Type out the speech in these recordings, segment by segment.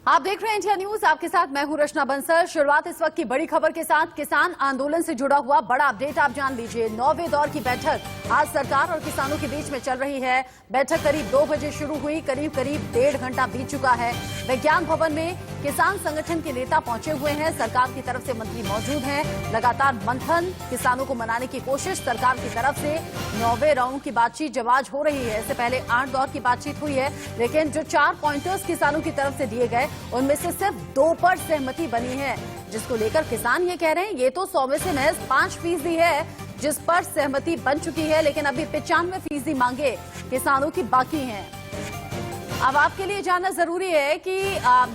आप देख रहे हैं इंडिया न्यूज, आपके साथ मैं हूं रचना बंसल। शुरुआत इस वक्त की बड़ी खबर के साथ। किसान आंदोलन से जुड़ा हुआ बड़ा अपडेट आप जान लीजिए। 9वें दौर की बैठक आज सरकार और किसानों के बीच में चल रही है। बैठक करीब 2 बजे शुरू हुई, करीब 1.5 घंटा बीत चुका है। विज्ञान भवन में किसान संगठन के नेता पहुंचे हुए हैं, सरकार की तरफ से मंत्री मौजूद हैं। लगातार मंथन, किसानों को मनाने की कोशिश सरकार की तरफ से। 9वें राउंड की बातचीत जब आज हो रही है, इससे पहले 8 दौर की बातचीत हुई है, लेकिन जो 4 पॉइंटर्स किसानों की तरफ से दिए गए उनमें से सिर्फ 2 पर सहमति बनी है, जिसको लेकर किसान ये कह रहे हैं ये तो 100 में से महज 5% है जिस पर सहमति बन चुकी है, लेकिन अभी 95% मांगे किसानों की बाकी हैं। अब आपके लिए जानना जरूरी है कि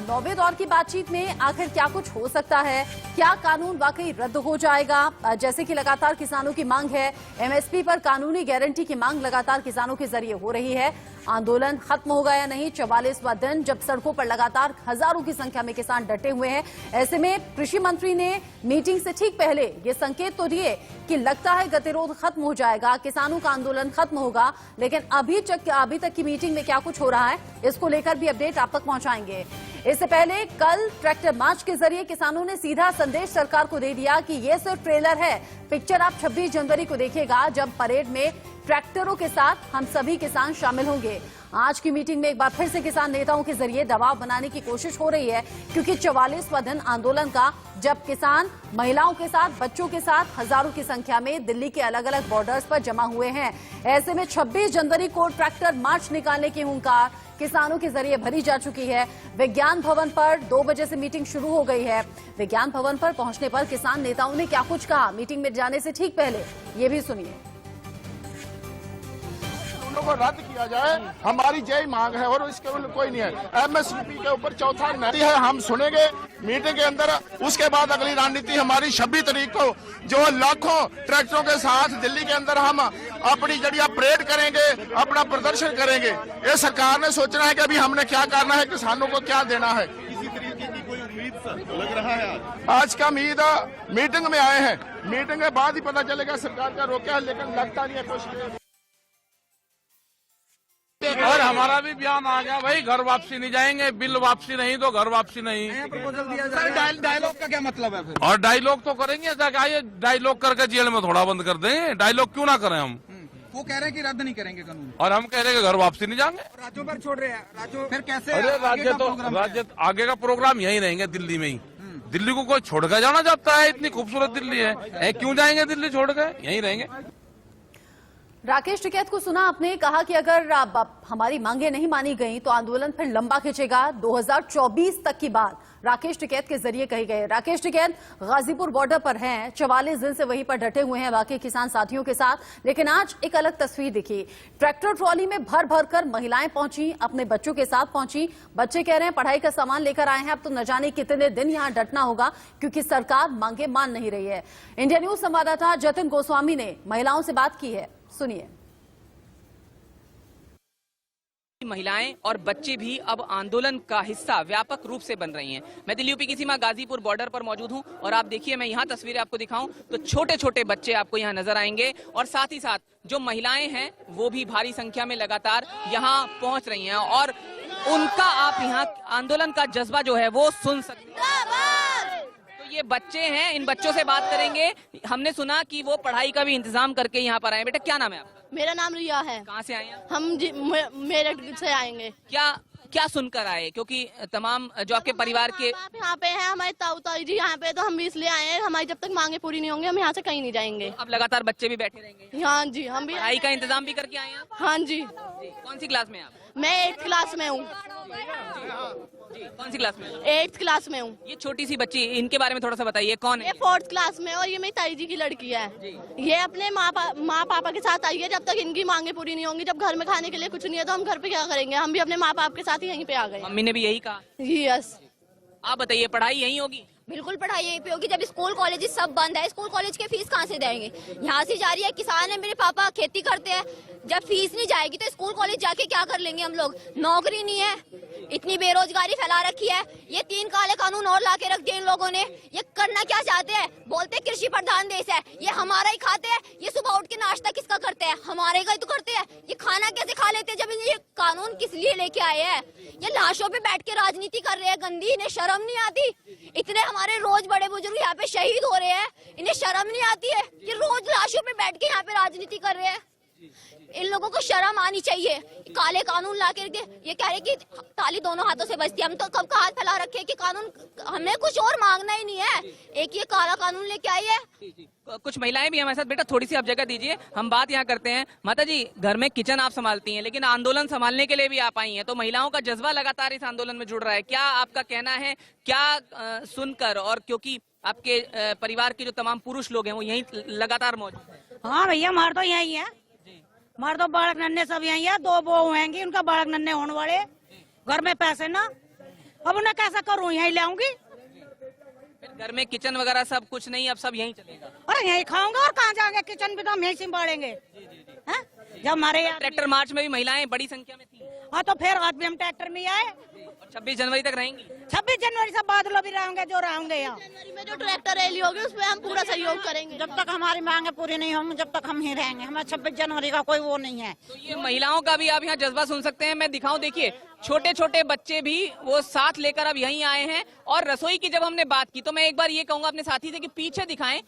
9वें दौर की बातचीत में आखिर क्या कुछ हो सकता है। क्या कानून वाकई रद्द हो जाएगा, जैसे कि लगातार किसानों की मांग है। एमएसपी पर कानूनी गारंटी की मांग लगातार किसानों के जरिए हो रही है। आंदोलन खत्म होगा या नहीं, 44वां दिन जब सड़कों पर लगातार हजारों की संख्या में किसान डटे हुए हैं। ऐसे में कृषि मंत्री ने मीटिंग से ठीक पहले ये संकेत तो दिए कि लगता है गतिरोध खत्म हो जाएगा, किसानों का आंदोलन खत्म होगा, लेकिन अभी तक की मीटिंग में क्या कुछ हो रहा है इसको लेकर भी अपडेट आप तक पहुंचाएंगे। इससे पहले कल ट्रैक्टर मार्च के जरिए किसानों ने सीधा संदेश सरकार को दे दिया कि ये सिर्फ ट्रेलर है, पिक्चर आप 26 जनवरी को देखिएगा जब परेड में ट्रैक्टरों के साथ हम सभी किसान शामिल होंगे। आज की मीटिंग में एक बार फिर से किसान नेताओं के जरिए दबाव बनाने की कोशिश हो रही है, क्योंकि 44वां दिन आंदोलन का, जब किसान महिलाओं के साथ, बच्चों के साथ हजारों की संख्या में दिल्ली के अलग अलग बॉर्डर्स पर जमा हुए हैं। ऐसे में 26 जनवरी को ट्रैक्टर मार्च निकालने की हुंकार किसानों के जरिए भरी जा चुकी है। विज्ञान भवन पर 2 बजे से मीटिंग शुरू हो गई है। विज्ञान भवन पर पहुंचने पर किसान नेताओं ने क्या कुछ कहा मीटिंग में जाने से ठीक पहले, ये भी सुनिए। को रद्द किया जाए, हमारी यही मांग है और इसके कोई नहीं है। एमएसपी के ऊपर चौथा नीति है, हम सुनेंगे मीटिंग के अंदर। उसके बाद अगली रणनीति हमारी 26 तारीख को जो लाखों ट्रैक्टरों के साथ दिल्ली के अंदर हम अपनी जड़िया परेड करेंगे, अपना प्रदर्शन करेंगे। ये सरकार ने सोचना है कि अभी हमने क्या करना है, किसानों को क्या देना है। किसी तरीके की कोई उम्मीद लग रहा है आज का उम्मीद मीटिंग में आए हैं, मीटिंग के बाद ही पता चलेगा सरकार का रोका है, लेकिन लगता नहीं है कुछ। और हमारा भी बयान आ गया भाई, घर वापसी नहीं जाएंगे, बिल वापसी नहीं तो घर वापसी नहीं। डायलॉग का क्या मतलब है फिर? और डायलॉग तो करेंगे, आइए डायलॉग करके जेल में थोड़ा बंद कर दें। डायलॉग क्यों ना करें हम? वो कह रहे हैं कि रद्द नहीं करेंगे कानून, और हम कह रहे हैं कि घर वापसी नहीं जाएंगे। राज्यों पर छोड़ रहे हैं। राज्यों फिर कैसे? अरे राज्य आगे का प्रोग्राम यही रहेंगे, दिल्ली में ही। दिल्ली को कोई छोड़ कर जाना चाहता है? इतनी खूबसूरत दिल्ली है, क्यों जाएंगे दिल्ली छोड़ कर? यही रहेंगे। राकेश टिकैत को सुना आपने, कहा कि अगर हमारी मांगे नहीं मानी गई तो आंदोलन फिर लंबा खिंचेगा। 2024 तक की बात राकेश टिकैत के जरिए कही गई। राकेश टिकैत गाजीपुर बॉर्डर पर हैं, 44 दिन से वहीं पर डटे हुए हैं बाकी किसान साथियों के साथ, लेकिन आज एक अलग तस्वीर दिखी। ट्रैक्टर ट्रॉली में भर भर कर महिलाएं पहुंची, अपने बच्चों के साथ पहुंची। बच्चे कह रहे हैं पढ़ाई का सामान लेकर आए हैं, अब तो न जाने कितने दिन यहां डटना होगा, क्योंकि सरकार मांगे मान नहीं रही है। इंडिया न्यूज संवाददाता जतिन गोस्वामी ने महिलाओं से बात की है, सुनिए। महिलाएं और बच्चे भी अब आंदोलन का हिस्सा व्यापक रूप से बन रही हैं। मैं दिल्ली यूपी की सीमा गाजीपुर बॉर्डर पर मौजूद हूं और आप देखिए, मैं यहां तस्वीरें आपको दिखाऊं तो छोटे छोटे बच्चे आपको यहां नजर आएंगे, और साथ ही साथ जो महिलाएं हैं वो भी भारी संख्या में लगातार यहां पहुंच रही हैं, और उनका आप यहां आंदोलन का जज्बा जो है वो सुन सकते हैं। तो ये बच्चे हैं, इन बच्चों से बात करेंगे। हमने सुना कि वो पढ़ाई का भी इंतजाम करके यहाँ पर आए। बेटा क्या नाम है आपका? मेरा नाम रिया है। कहाँ से आए हैं? हम मेरठ से आएंगे। क्या सुनकर आए? क्योंकि तमाम जो आपके परिवार के आप यहाँ पे हैं, हमारे ताऊ ताई जी यहाँ पे, तो हम भी इसलिए आए हैं। हमारी जब तक मांगे पूरी नहीं होंगी हम यहाँ से कहीं नहीं जाएंगे। अब लगातार बच्चे भी बैठे रहेंगे? हाँ जी, हम भी पढ़ाई का इंतजाम भी करके आए हैं आप? हाँ जी। कौन सी क्लास में आप? मैं 8th क्लास में हूँ। कौन सी क्लास में? 8th क्लास में हूँ। ये छोटी सी बच्ची, इनके बारे में थोड़ा सा बताइए, कौन है? ये 4th क्लास में, और ये मेरी ताई जी की लड़की है। ये अपने माँ पापा के साथ आई है। जब तक इनकी मांगे पूरी नहीं होंगी, जब घर में खाने के लिए कुछ नहीं है तो हम घर पे क्या करेंगे? हम भी अपने माँ बाप के साथ ही यहीं पे आ गए। मम्मी ने भी यही कहा? यस। आप बताइए, पढ़ाई यहीं होगी? बिल्कुल पढ़ाई यहीं पे होगी। जब स्कूल कॉलेज सब बंद है, स्कूल कॉलेज के फीस कहाँ से देंगे? यहाँ से जा रही है, किसान है, मेरे पापा खेती करते हैं। जब फीस नहीं जाएगी तो स्कूल कॉलेज जाके क्या कर लेंगे हम लोग? नौकरी नहीं है, इतनी बेरोजगारी फैला रखी है। ये 3 काले कानून और लाके रख दिए इन लोगों ने। ये करना क्या चाहते हैं? बोलते कृषि प्रधान देश है, ये हमारा ही खाते हैं। ये सुबह उठ के नाश्ता किसका करते हैं? हमारे का ही तो करते हैं। ये खाना कैसे खा लेते हैं जब ये कानून किस लिए लेके आए हैं? ये लाशों पे बैठ के राजनीति कर रहे हैं गंदी, इन्हें शर्म नहीं आती? इतने हमारे रोज बड़े बुजुर्ग यहाँ पे शहीद हो रहे हैं, इन्हें शर्म नहीं आती है? ये रोज लाशों पे बैठ के यहाँ पे राजनीति कर रहे हैं। इन लोगों को शर्म आनी चाहिए। काले कानून ला के ये कह रहे कि ताली दोनों हाथों से बजती है। हम तो कब का हाथ फैला रखे कि कानून, हमें कुछ और मांगना ही नहीं है, एक ये काला कानून लेके आई है। कुछ महिलाएं भी हमारे साथ। बेटा थोड़ी सी आप जगह दीजिए, हम बात यहाँ करते हैं। माता जी, घर में किचन आप संभालती हैं, लेकिन आंदोलन संभालने के लिए भी आप आई हैं, तो महिलाओं का जज्बा लगातार इस आंदोलन में जुड़ रहा है। क्या आपका कहना है, क्या सुनकर, और क्योंकि आपके परिवार के जो तमाम पुरुष लोग हैं वो यही लगातार मौजूद है? हाँ भैया, हमारे तो यही है, हमारे तो बालक नन्हे सब यही है। 2 बहू होंगी, उनका बालक नन्हे होने वाले, घर में पैसे ना, अब उन्हें कैसा करूँ, यही ले आऊंगी। घर में किचन वगैरह सब कुछ नहीं, अब सब यहीं चलेगा? अरे यही खाऊंगा, और कहाँ जाएंगे? किचन भी तो हम यही संभालेंगे। हैं? जब हमारे यहाँ ट्रैक्टर मार्च में भी महिलाएं बड़ी संख्या में थी। हाँ, तो फिर आज भी हम ट्रैक्टर में आए। और 26 जनवरी तक रहेंगी? 26 जनवरी से बादलों भी रहेंगे, जो रहेंगे यहाँ। जनवरी में जो ट्रैक्टर रैली होगी उसमें हम पूरा सहयोग करेंगे। जब तक हमारी मांगे पूरी नहीं होंगी, जब तक हम ही रहेंगे। हमें 26 जनवरी का कोई वो नहीं है। तो ये महिलाओं का भी आप यहाँ जज्बा सुन सकते हैं। मैं दिखाऊं, देखिए छोटे छोटे बच्चे भी वो साथ लेकर अब यहीं आए हैं। और रसोई की जब हमने बात की, तो मैं एक बार ये कहूंगा अपने साथी से कि पीछे दिखाएं।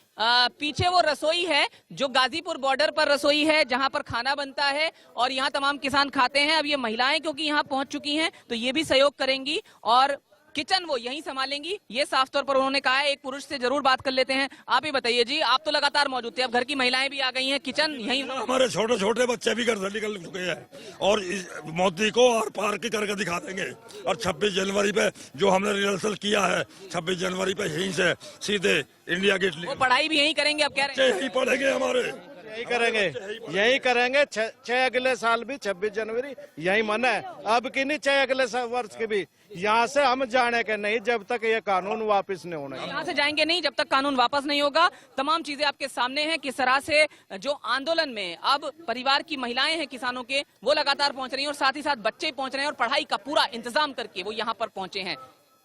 पीछे वो रसोई है जो गाजीपुर बॉर्डर पर रसोई है, जहां पर खाना बनता है और यहाँ तमाम किसान खाते हैं। अब ये महिलाएं क्योंकि यहाँ पहुंच चुकी हैं, तो ये भी सहयोग करेंगी और किचन वो यहीं संभालेंगी, ये साफ तौर पर उन्होंने कहा है। एक पुरुष से जरूर बात कर लेते हैं। आप ही बताइए जी, आप तो लगातार मौजूद थे, अब घर की महिलाएं भी आ गई हैं, किचन यहीं। हमारे छोटे छोटे बच्चे भी घर से निकल चुके हैं और इस मोदी को और पार की करके दिखा देंगे। और 26 जनवरी पे जो हमने रिहर्सल किया है, 26 जनवरी पे यहीं से सीधे इंडिया गेट। वो पढ़ाई भी यहीं करेंगे, अब कह रहे हैं यहीं पढ़ेंगे, हमारे यही करेंगे 6 अगले साल भी 26 जनवरी यही मना है। अब की नहीं, 6 अगले वर्ष की भी यहाँ से हम जाने के नहीं जब तक ये कानून वापस नहीं होना। यहाँ से जाएंगे नहीं जब तक कानून वापस नहीं होगा। तमाम चीजें आपके सामने हैं, किस तरह से जो आंदोलन में अब परिवार की महिलाएं हैं किसानों के, वो लगातार पहुंच रही हैं और साथ ही साथ बच्चे पहुंच रहे हैं और पढ़ाई का पूरा इंतजाम करके वो यहाँ पर पहुंचे हैं।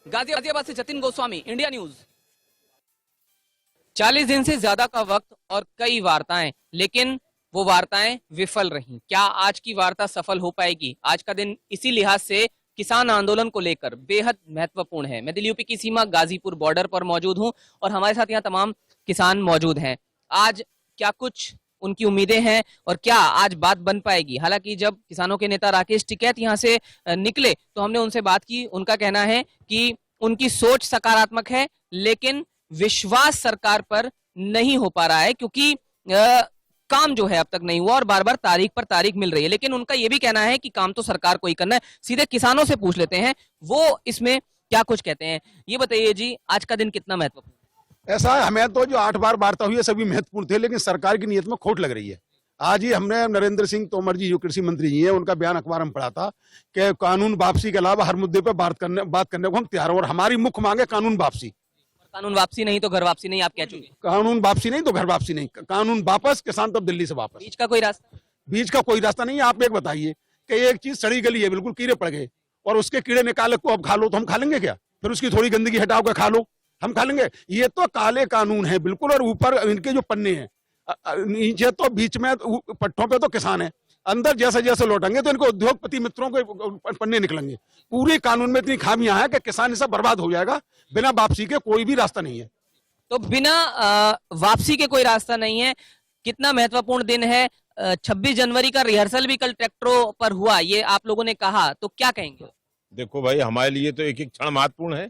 गाजियाबाद से जतिन गोस्वामी, इंडिया न्यूज। 40 दिन से ज्यादा का वक्त और कई वार्ताएं, लेकिन वो वार्ताएं विफल रहीं। क्या आज की वार्ता सफल हो पाएगी? आज का दिन इसी लिहाज से किसान आंदोलन को लेकर बेहद महत्वपूर्ण है। मैं दिल्ली यूपी की सीमा गाजीपुर बॉर्डर पर मौजूद हूं और हमारे साथ यहाँ तमाम किसान मौजूद हैं। आज क्या कुछ उनकी उम्मीदें हैं और क्या आज बात बन पाएगी? हालांकि जब किसानों के नेता राकेश टिकैत यहाँ से निकले तो हमने उनसे बात की। उनका कहना है कि उनकी सोच सकारात्मक है, लेकिन विश्वास सरकार पर नहीं हो पा रहा है क्योंकि काम जो है अब तक नहीं हुआ और बार बार तारीख पर तारीख मिल रही है। लेकिन उनका यह भी कहना है कि काम तो सरकार को ही करना है। सीधे किसानों से पूछ लेते हैं वो इसमें क्या कुछ कहते हैं। ये बताइए जी, आज का दिन कितना महत्वपूर्ण? ऐसा है, हमें तो जो 8 बार वार्ता हुई है सभी महत्वपूर्ण थे, लेकिन सरकार की नीयत में खोट लग रही है। आज ही हमने नरेंद्र सिंह तोमर जी जो कृषि मंत्री जी हैं, उनका बयान अखबार में पढ़ा था कि कानून वापसी के अलावा हर मुद्दे पर बात करने को हम तैयार हैं और हमारी मुख्य मांग है कानून वापसी। कानून वापसी नहीं तो घर वापसी नहीं, आप कह चुके। कानून वापसी नहीं तो घर वापसी नहीं, कानून वापस, किसान तब दिल्ली से वापस। बीच का कोई रास्ता? बीच का कोई रास्ता नहीं है। आप एक बताइए कि एक चीज सड़ी गली है, बिल्कुल कीड़े पड़ गए और उसके कीड़े निकाले को अब खा लो, तो हम खा लेंगे क्या? फिर उसकी थोड़ी गंदगी हटाओ के खा लो, हम खा लेंगे? ये तो काले कानून है बिल्कुल। और ऊपर इनके जो पन्ने हैं, नीचे तो बीच में पट्टों पे तो किसान है, अंदर जैसे जैसे लौटेंगे तो इनको उद्योगपति मित्रों को पन्ने निकलेंगे। पूरे कानून में इतनी खामियां हैं कि किसान इससे बर्बाद हो जाएगा। बिना वापसी के कोई भी रास्ता नहीं है। तो बिना वापसी के कोई रास्ता नहीं है। कितना महत्वपूर्ण दिन है। 26 जनवरी का रिहर्सल भी कल ट्रैक्टरों पर हुआ, ये आप लोगों ने कहा, तो क्या कहेंगे? देखो भाई, हमारे लिए तो एक एक क्षण महत्वपूर्ण है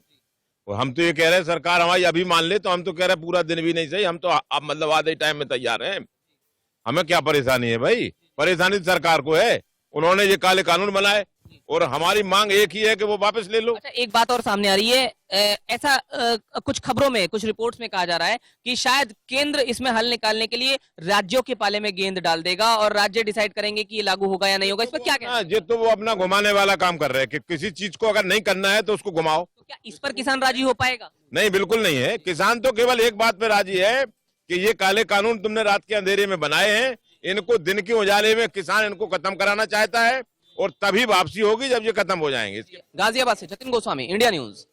और हम तो ये कह रहे हैं सरकार हमारी अभी मान ले, तो हम तो कह रहे हैं पूरा दिन भी नहीं सही, हम तो अब मतलब आधे टाइम में तैयार हैं। हमें क्या परेशानी है भाई? परेशानी तो सरकार को है, उन्होंने ये काले कानून बनाए और हमारी मांग एक ही है कि वो वापस ले लो। अच्छा, एक बात और सामने आ रही है। ऐसा कुछ खबरों में, कुछ रिपोर्ट्स में कहा जा रहा है कि शायद केंद्र इसमें हल निकालने के लिए राज्यों के पाले में गेंद डाल देगा और राज्य डिसाइड करेंगे कि ये लागू होगा या नहीं होगा। इस पर क्या कहना है? ये तो वो अपना घुमाने वाला काम कर रहे हैं कि किसी चीज को अगर नहीं करना है तो उसको घुमाओ। तो क्या इस पर किसान राजी हो पाएगा? नहीं, बिल्कुल नहीं है। किसान तो केवल एक बात पे राजी है कि ये काले कानून तुमने रात के अंधेरे में बनाए हैं, इनको दिन के उजाले में किसान इनको खत्म कराना चाहता है और तभी वापसी होगी जब ये खत्म हो जाएंगे। गाजियाबाद से जतिन गोस्वामी, इंडिया न्यूज।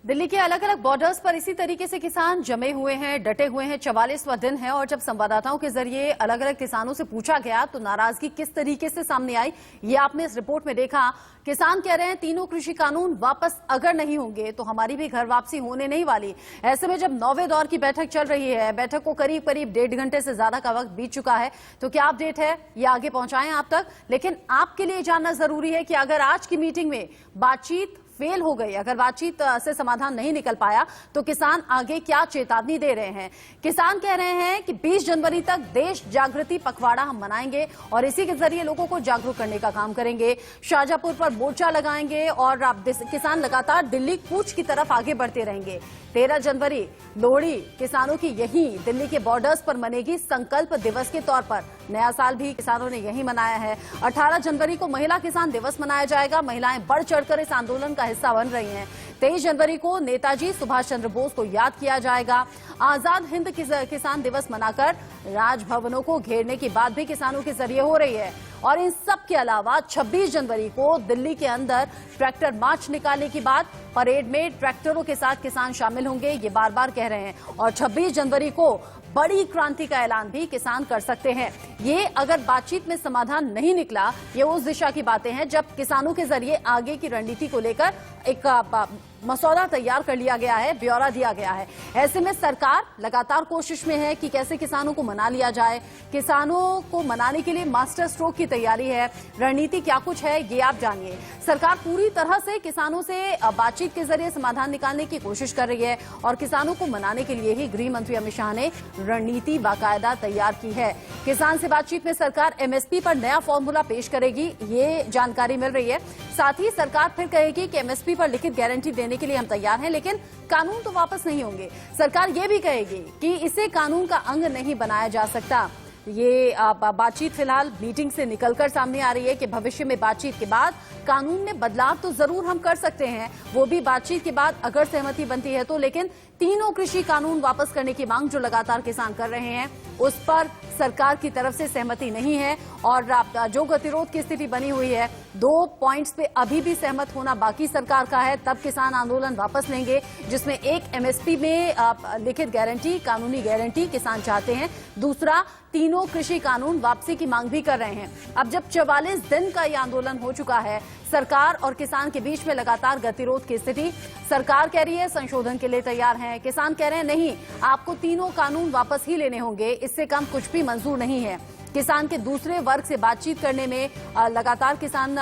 दिल्ली के अलग अलग बॉर्डर्स पर इसी तरीके से किसान जमे हुए हैं, डटे हुए हैं। 44वां दिन है और जब संवाददाताओं के जरिए अलग अलग किसानों से पूछा गया तो नाराजगी किस तरीके से सामने आई, ये आपने इस रिपोर्ट में देखा। किसान कह रहे हैं तीनों कृषि कानून वापस अगर नहीं होंगे तो हमारी भी घर वापसी होने नहीं वाली। ऐसे में जब 9वें दौर की बैठक चल रही है, बैठक को करीब करीब 1.5 घंटे से ज्यादा का वक्त बीत चुका है, तो क्या अपडेट है ये आगे पहुंचाएं आप तक। लेकिन आपके लिए जानना जरूरी है कि अगर आज की मीटिंग में बातचीत फेल हो गई, अगर बातचीत से समाधान नहीं निकल पाया, तो किसान आगे क्या चेतावनी दे रहे हैं। किसान कह रहे हैं कि 20 जनवरी तक देश जागृति पखवाड़ा हम मनाएंगे और इसी के जरिए लोगों को जागरूक करने का काम करेंगे। शाहजहांपुर पर मोर्चा लगाएंगे और किसान लगातार दिल्ली कूच की तरफ आगे बढ़ते रहेंगे। 13 जनवरी लोहड़ी किसानों की यही दिल्ली के बॉर्डर्स पर मनेगी संकल्प दिवस के तौर पर। नया साल भी किसानों ने यही मनाया है। 18 जनवरी को महिला किसान दिवस मनाया जाएगा। महिलाएं बढ़ चढ़कर इस आंदोलन का हिस्सा बन रही हैं। 23 जनवरी को नेताजी सुभाष चंद्र बोस को याद किया जाएगा। आजाद हिंद किसान दिवस मनाकर राजभवनों को घेरने की बात भी किसानों के जरिए हो रही है। और इन सब के अलावा 26 जनवरी को दिल्ली के अंदर ट्रैक्टर मार्च निकालने की बात, परेड में ट्रैक्टरों के साथ किसान शामिल होंगे, ये बार बार कह रहे हैं। और 26 जनवरी को बड़ी क्रांति का ऐलान भी किसान कर सकते हैं। ये अगर बातचीत में समाधान नहीं निकला, ये उस दिशा की बातें हैं जब किसानों के जरिए आगे की रणनीति को लेकर एक मसौदा तैयार कर लिया गया है, ब्यौरा दिया गया है। ऐसे में सरकार लगातार कोशिश में है कि कैसे किसानों को मना लिया जाए। किसानों को मनाने के लिए मास्टर स्ट्रोक की तैयारी है। रणनीति क्या कुछ है ये आप जानिए। सरकार पूरी तरह से किसानों से बातचीत के जरिए समाधान निकालने की कोशिश कर रही है और किसानों को मनाने के लिए ही गृह मंत्री अमित शाह ने रणनीति बाकायदा तैयार की है। किसान से बातचीत में सरकार एमएसपी पर नया फॉर्मूला पेश करेगी, ये जानकारी मिल रही है। साथ ही सरकार फिर कहेगी कि एमएसपी पर लिखित गारंटी देने के लिए हम तैयार हैं, लेकिन कानून तो वापस नहीं होंगे। सरकार ये भी कहेगी कि इसे कानून का अंग नहीं बनाया जा सकता। ये बातचीत फिलहाल मीटिंग से निकलकर सामने आ रही है कि भविष्य में बातचीत के बाद कानून में बदलाव तो जरूर हम कर सकते हैं, वो भी बातचीत के बाद अगर सहमति बनती है तो। लेकिन तीनों कृषि कानून वापस करने की मांग जो लगातार किसान कर रहे हैं, उस पर सरकार की तरफ से सहमति नहीं है। और जो गतिरोध की स्थिति बनी हुई है, 2 पॉइंट्स पे अभी भी सहमत होना बाकी सरकार का है, तब किसान आंदोलन वापस लेंगे, जिसमें एक एमएसपी में लिखित गारंटी, कानूनी गारंटी किसान चाहते हैं। दूसरा, तीनों कृषि कानून वापसी की मांग भी कर रहे हैं। अब जब 44 दिन का ये आंदोलन हो चुका है, सरकार और किसान के बीच में लगातार गतिरोध की स्थिति। सरकार कह रही है संशोधन के लिए तैयार हैं, किसान कह रहे हैं नहीं, आपको तीनों कानून वापस ही लेने होंगे, इससे कम कुछ भी मंजूर नहीं है। किसान के दूसरे वर्ग से बातचीत करने में लगातार किसान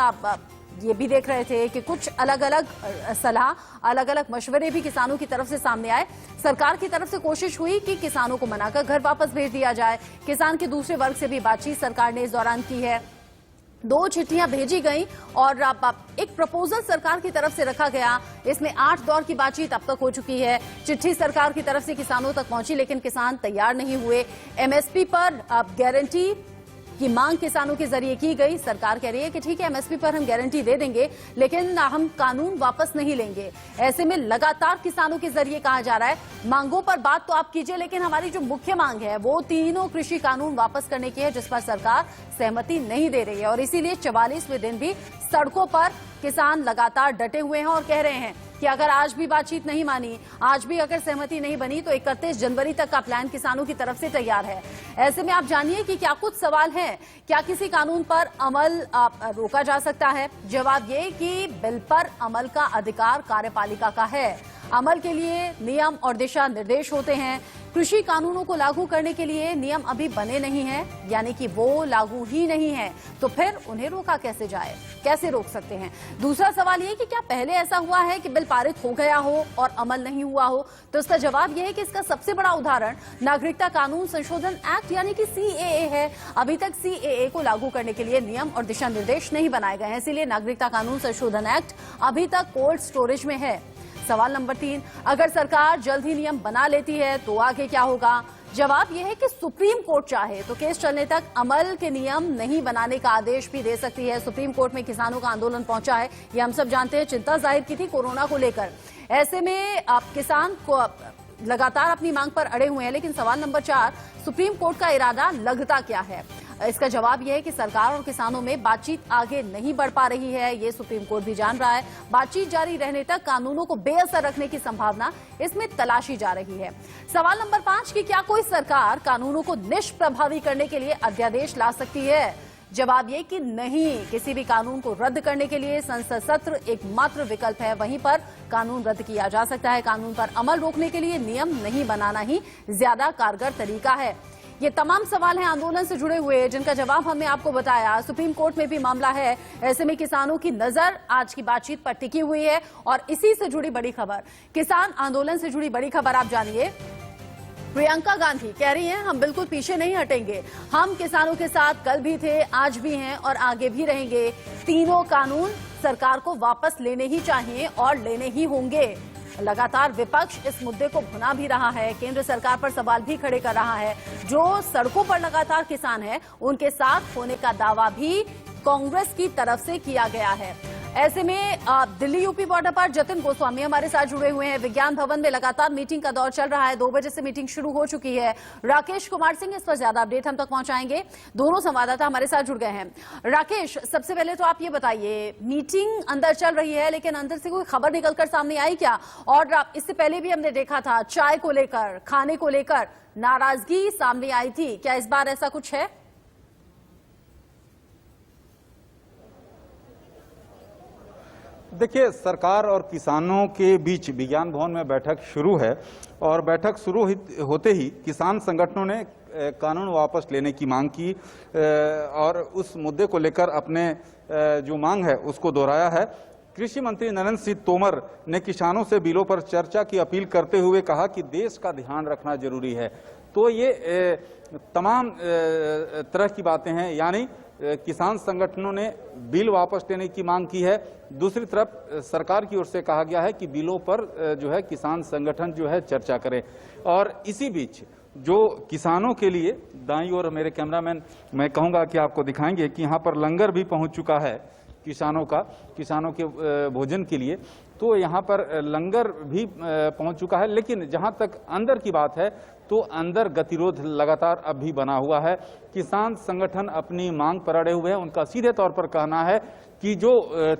ये भी देख रहे थे कि कुछ अलग अलग सलाह, अलग अलग मशवरे भी किसानों की तरफ से सामने आए। सरकार की तरफ से कोशिश हुई कि किसानों को मनाकर घर वापस भेज दिया जाए। किसान के दूसरे वर्ग से भी बातचीत सरकार ने इस दौरान की है। 2 चिट्ठियां भेजी गई और एक प्रपोजल सरकार की तरफ से रखा गया। इसमें 8 दौर की बातचीत अब तक हो चुकी है। चिट्ठी सरकार की तरफ से किसानों तक पहुंची, लेकिन किसान तैयार नहीं हुए। एमएसपी पर गारंटी की मांग किसानों के जरिए की गई। सरकार कह रही है कि ठीक है, एमएसपी पर हम गारंटी दे देंगे, लेकिन हम कानून वापस नहीं लेंगे। ऐसे में लगातार किसानों के जरिए कहा जा रहा है, मांगों पर बात तो आप कीजिए, लेकिन हमारी जो मुख्य मांग है वो तीनों कृषि कानून वापस करने की है, जिस पर सरकार सहमति नहीं दे रही है। और इसीलिए 44वें दिन भी सड़कों पर किसान लगातार डटे हुए हैं और कह रहे हैं कि अगर आज भी बातचीत नहीं मानी, आज भी अगर सहमति नहीं बनी, तो 31 जनवरी तक का प्लान किसानों की तरफ से तैयार है। ऐसे में आप जानिए कि क्या कुछ सवाल हैं। क्या किसी कानून पर अमल रोका जा सकता है? जवाब ये कि बिल पर अमल का अधिकार कार्यपालिका का है। अमल के लिए नियम और दिशा निर्देश होते हैं। कृषि कानूनों को लागू करने के लिए नियम अभी बने नहीं हैं, यानी कि वो लागू ही नहीं है, तो फिर उन्हें रोका कैसे जाए, कैसे रोक सकते हैं? दूसरा सवाल ये कि क्या पहले ऐसा हुआ है कि बिल पारित हो गया हो और अमल नहीं हुआ हो? तो इसका जवाब यह है कि इसका सबसे बड़ा उदाहरण नागरिकता कानून संशोधन एक्ट यानी कि CAA है। अभी तक CAA को लागू करने के लिए नियम और दिशा निर्देश नहीं बनाए गए हैं, इसीलिए नागरिकता कानून संशोधन एक्ट अभी तक कोल्ड स्टोरेज में है। सवाल नंबर 3, अगर सरकार जल्द ही नियम बना लेती है तो आगे क्या होगा? जवाब यह है कि सुप्रीम कोर्ट चाहे तो केस चलने तक अमल के नियम नहीं बनाने का आदेश भी दे सकती है। सुप्रीम कोर्ट में किसानों का आंदोलन पहुंचा है, ये हम सब जानते हैं। चिंता जाहिर की थी कोरोना को लेकर। ऐसे में किसान को लगातार अपनी मांग पर अड़े हुए हैं, लेकिन सवाल नंबर 4, सुप्रीम कोर्ट का इरादा लगता क्या है? इसका जवाब यह है कि सरकार और किसानों में बातचीत आगे नहीं बढ़ पा रही है। ये सुप्रीम कोर्ट भी जान रहा है। बातचीत जारी रहने तक कानूनों को बेअसर रखने की संभावना इसमें तलाशी जा रही है। सवाल नंबर 5 की क्या कोई सरकार कानूनों को निष्प्रभावी करने के लिए अध्यादेश ला सकती है? जवाब ये कि नहीं। किसी भी कानून को रद्द करने के लिए संसद सत्र एकमात्र विकल्प है। वहीं पर कानून रद्द किया जा सकता है। कानून पर अमल रोकने के लिए नियम नहीं बनाना ही ज्यादा कारगर तरीका है। ये तमाम सवाल हैं आंदोलन से जुड़े हुए, जिनका जवाब हमने आपको बताया। सुप्रीम कोर्ट में भी मामला है। ऐसे में किसानों की नजर आज की बातचीत पर टिकी हुई है और इसी से जुड़ी बड़ी खबर, किसान आंदोलन से जुड़ी बड़ी खबर आप जानिए। प्रियंका गांधी कह रही हैं, हम बिल्कुल पीछे नहीं हटेंगे। हम किसानों के साथ कल भी थे, आज भी हैं और आगे भी रहेंगे। तीनों कानून सरकार को वापस लेने ही चाहिए और लेने ही होंगे। लगातार विपक्ष इस मुद्दे को भुना भी रहा है, केंद्र सरकार पर सवाल भी खड़े कर रहा है। जो सड़कों पर लगातार किसान हैं, उनके साथ होने का दावा भी कांग्रेस की तरफ से किया गया है। ऐसे में दिल्ली यूपी बॉर्डर पर जतिन गोस्वामी हमारे साथ जुड़े हुए हैं। विज्ञान भवन में लगातार मीटिंग का दौर चल रहा है। 2 बजे से मीटिंग शुरू हो चुकी है। राकेश कुमार सिंह इस पर ज्यादा अपडेट हम तक पहुंचाएंगे। दोनों संवाददाता हमारे साथ जुड़ गए हैं। राकेश, सबसे पहले तो आप ये बताइए, मीटिंग अंदर चल रही है लेकिन अंदर से कोई खबर निकलकर सामने आई क्या? और इससे पहले भी हमने देखा था चाय को लेकर, खाने को लेकर नाराजगी सामने आई थी। क्या इस बार ऐसा कुछ है? देखिए, सरकार और किसानों के बीच विज्ञान भवन में बैठक शुरू है और बैठक शुरू होते ही किसान संगठनों ने कानून वापस लेने की मांग की और उस मुद्दे को लेकर अपने जो मांग है उसको दोहराया है। कृषि मंत्री नरेंद्र सिंह तोमर ने किसानों से बिलों पर चर्चा की अपील करते हुए कहा कि देश का ध्यान रखना जरूरी है। तो ये तमाम तरह की बातें हैं, यानी किसान संगठनों ने बिल वापस लेने की मांग की है। दूसरी तरफ सरकार की ओर से कहा गया है कि बिलों पर जो है किसान संगठन जो है चर्चा करें। और इसी बीच जो किसानों के लिए दाईं ओर मेरे कैमरामैन मैं कहूंगा कि आपको दिखाएंगे कि यहाँ पर लंगर भी पहुंच चुका है किसानों के भोजन के लिए। तो यहाँ पर लंगर भी पहुंच चुका है, लेकिन जहाँ तक अंदर की बात है तो अंदर गतिरोध लगातार अब भी बना हुआ है। किसान संगठन अपनी मांग पर अड़े हुए हैं। उनका सीधे तौर पर कहना है कि जो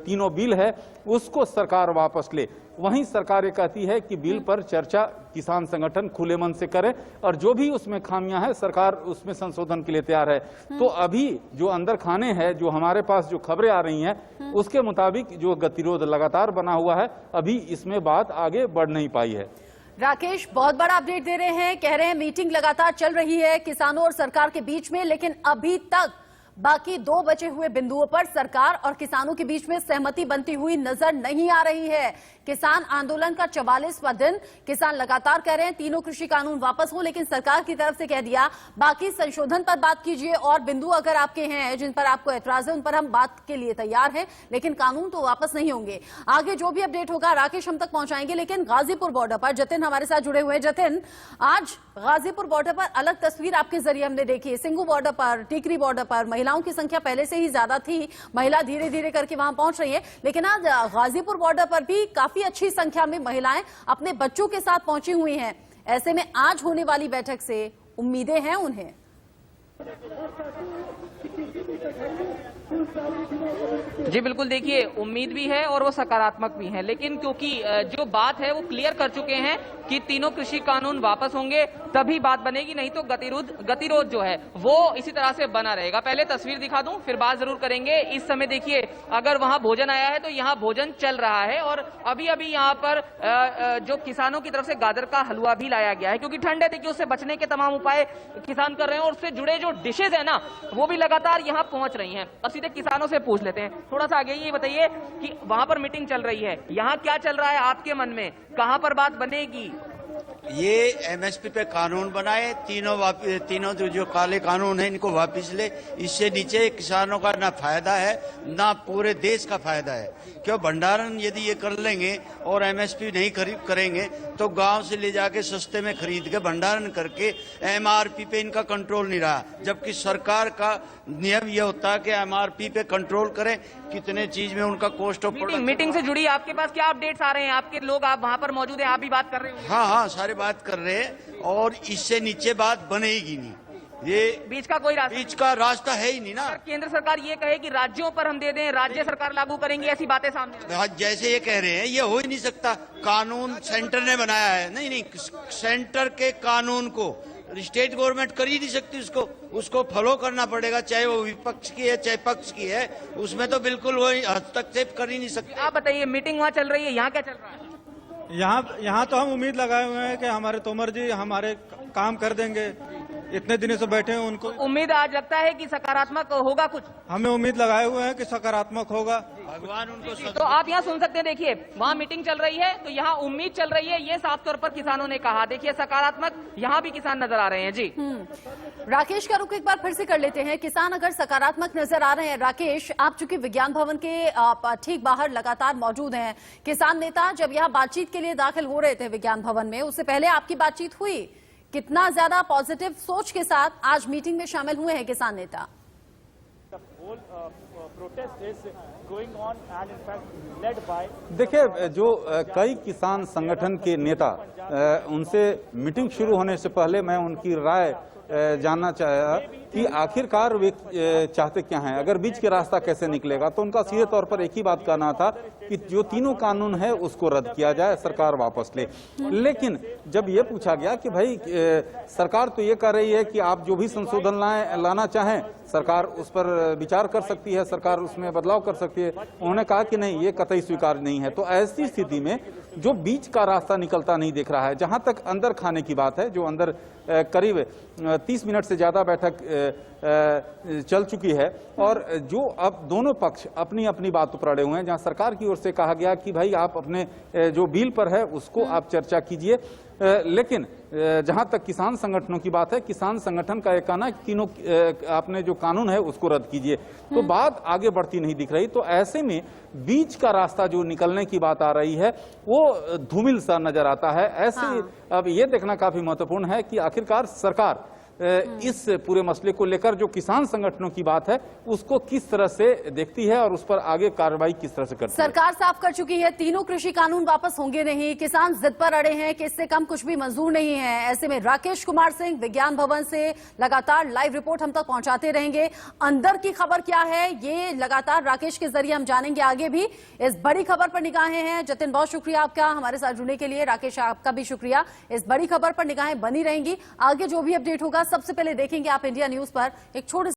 तीनों बिल है उसको सरकार वापस ले। वहीं सरकार ये कहती है कि बिल पर चर्चा किसान संगठन खुले मन से करे और जो भी उसमें खामियां हैं सरकार उसमें संशोधन के लिए तैयार है। तो अभी जो अंदर खाने हैं, जो हमारे पास जो खबरें आ रही हैं उसके मुताबिक जो गतिरोध लगातार बना हुआ है, अभी इसमें बात आगे बढ़ नहीं पाई है। राकेश बहुत बड़ा अपडेट दे रहे हैं, कह रहे हैं मीटिंग लगातार चल रही है किसानों और सरकार के बीच में, लेकिन अभी तक बाकी 2 बचे हुए बिंदुओं पर सरकार और किसानों के बीच में सहमति बनती हुई नजर नहीं आ रही है। किसान आंदोलन का 44वां दिन, किसान लगातार कह रहे हैं तीनों कृषि कानून वापस हो, लेकिन सरकार की तरफ से कह दिया बाकी संशोधन पर बात कीजिए और बिंदु अगर आपके हैं जिन पर आपको ऐतराज है उन पर हम बात के लिए तैयार हैं, लेकिन कानून तो वापस नहीं होंगे। आगे जो भी अपडेट होगा राकेश हम तक पहुंचाएंगे। लेकिन गाजीपुर बॉर्डर पर जतिन हमारे साथ जुड़े हुए हैं। जतिन, आज गाजीपुर बॉर्डर पर अलग तस्वीर आपके जरिए हमने देखी। सिंगू बॉर्डर पर, टिकरी बॉर्डर पर महिलाओं की संख्या पहले से ही ज्यादा थी, महिला धीरे धीरे करके वहां पहुंच रही है, लेकिन आज गाजीपुर बॉर्डर पर भी काफी अच्छी संख्या में महिलाएं अपने बच्चों के साथ पहुंची हुई हैं। ऐसे में आज होने वाली बैठक से उम्मीदें हैं उन्हें? जी बिल्कुल, देखिए उम्मीद भी है और वो सकारात्मक भी है, लेकिन क्योंकि जो बात है वो क्लियर कर चुके हैं कि तीनों कृषि कानून वापस होंगे तभी बात बनेगी, नहीं तो गतिरोध जो है वो इसी तरह से बना रहेगा। पहले तस्वीर दिखा दूं फिर बात जरूर करेंगे। इस समय देखिए अगर वहां भोजन आया है तो यहाँ भोजन चल रहा है और अभी अभी यहाँ पर जो किसानों की तरफ से गाजर का हलवा भी लाया गया है, क्योंकि ठंड है, देखिए उससे बचने के तमाम उपाय किसान कर रहे हैं और उससे जुड़े जो डिशेज है ना वो भी लगातार यहाँ पहुंच रही हैं। और सीधे किसानों से पूछ लेते हैं, थोड़ा सा आगे ये बताइए कि वहां पर मीटिंग चल रही है, यहाँ क्या चल रहा है आपके मन में, कहां पर बात बनेगी? ये एमएसपी पे कानून बनाए, तीनों जो काले कानून है इनको वापस ले। इससे नीचे किसानों का ना फायदा है ना पूरे देश का फायदा है। क्यों भंडारण यदि ये कर लेंगे और एमएसपी नहीं खरीद करेंगे तो गांव से ले जाके सस्ते में खरीद के भंडारण करके एमआरपी पे इनका कंट्रोल नहीं रहा, जबकि सरकार का नियम ये होता है कि एमआरपी पे कंट्रोल करें, कितने चीज में उनका कॉस्ट ऑफ प्रोडक्शन। मीटिंग से जुड़ी आपके पास क्या अपडेट्स आ रहे हैं? आपके लोग आप वहां पर मौजूद हैं, आप भी बात कर रहे हैं? हाँ, सारे बात कर रहे हैं और इससे नीचे बात बनेगी नहीं। ये बीच का कोई रास्ता, बीच का रास्ता है ही नहीं ना। अगर केंद्र सरकार ये कहे कि राज्यों पर हम दे दें, राज्य सरकार लागू करेंगे, ऐसी बातें सामने आज जैसे ये कह रहे हैं, ये हो ही नहीं सकता। कानून सेंटर ने बनाया है, नहीं, सेंटर के कानून को स्टेट गवर्नमेंट कर ही नहीं सकती। उसको फॉलो करना पड़ेगा, चाहे वो विपक्ष की है चाहे पक्ष की है, उसमें तो बिल्कुल वो हस्तक्षेप कर ही नहीं सकती। आप बताइए, मीटिंग वहाँ चल रही है, यहाँ क्या चल रहा है? यहाँ तो हम उम्मीद लगाए हुए हैं कि हमारे तोमर जी हमारे काम कर देंगे। इतने दिनों से बैठे हैं, उनको उम्मीद आज लगता है कि सकारात्मक होगा कुछ। हमें उम्मीद लगाए हुए हैं कि सकारात्मक होगा। भगवान उनको तो आप यहाँ सुन सकते हैं, देखिए वहाँ मीटिंग चल रही है तो यहाँ उम्मीद चल रही है, ये साफ तौर पर किसानों ने कहा। देखिए सकारात्मक यहाँ भी किसान नजर आ रहे हैं। जी राकेश का रुख एक बार फिर से कर लेते हैं। किसान अगर सकारात्मक नजर आ रहे हैं, राकेश आप चूंकि विज्ञान भवन के ठीक बाहर लगातार मौजूद हैं, किसान नेता जब यहाँ बातचीत के लिए दाखिल हो रहे थे विज्ञान भवन में, उससे पहले आपकी बातचीत हुई, कितना ज्यादा पॉजिटिव सोच के साथ आज मीटिंग में शामिल हुए हैं किसान नेता? देखिए, जो कई किसान संगठन के नेता, उनसे मीटिंग शुरू होने से पहले मैं उनकी राय जानना चाहा कि आखिरकार वे चाहते क्या हैं, अगर बीच के रास्ता कैसे निकलेगा। तो उनका सीधे तौर पर एक ही बात कहना था कि जो तीनों कानून है उसको रद्द किया जाए, सरकार वापस ले। लेकिन जब ये पूछा गया कि भाई सरकार तो ये कह रही है कि आप जो भी संशोधन लाना चाहें सरकार उस पर विचार कर सकती है, सरकार उसमें बदलाव कर सकती है, उन्होंने कहा कि नहीं, ये कतई स्वीकार नहीं है। तो ऐसी स्थिति में जो बीच का रास्ता निकलता नहीं दिख रहा है, जहां तक अंदर खाने की बात है, जो अंदर करीब 30 मिनट से ज्यादा बैठक चल चुकी है और जो अब दोनों पक्ष अपनी अपनी बात पर अड़े हुए हैं, जहां सरकार की ओर से कहा गया कि भाई आप अपने जो बिल पर है उसको आप चर्चा कीजिए, लेकिन जहां तक किसान संगठनों की बात है, किसान संगठन का एक कहना है कि तीनों आपने जो कानून है उसको रद्द कीजिए। तो बात आगे बढ़ती नहीं दिख रही। तो ऐसे में बीच का रास्ता जो निकलने की बात आ रही है वो धूमिल सा नजर आता है। ऐसे अब ये देखना काफी महत्वपूर्ण है कि आखिरकार सरकार इस पूरे मसले को लेकर जो किसान संगठनों की बात है उसको किस तरह से देखती है और उस पर आगे कार्रवाई किस तरह से करती है। सरकार साफ कर चुकी है, तीनों कृषि कानून वापस होंगे नहीं, किसान जिद पर अड़े हैं कि इससे कम कुछ भी मंजूर नहीं है। ऐसे में राकेश कुमार सिंह विज्ञान भवन से लगातार लाइव रिपोर्ट हम तक पहुंचाते रहेंगे। अंदर की खबर क्या है ये लगातार राकेश के जरिए हम जानेंगे आगे भी। इस बड़ी खबर पर निगाहें हैं। जतिन, बहुत शुक्रिया आपका हमारे साथ जुड़ने के लिए। राकेश, आपका भी शुक्रिया। इस बड़ी खबर पर निगाहें बनी रहेंगी, आगे जो भी अपडेट होगा सबसे पहले देखेंगे आप इंडिया न्यूज पर। एक छोटे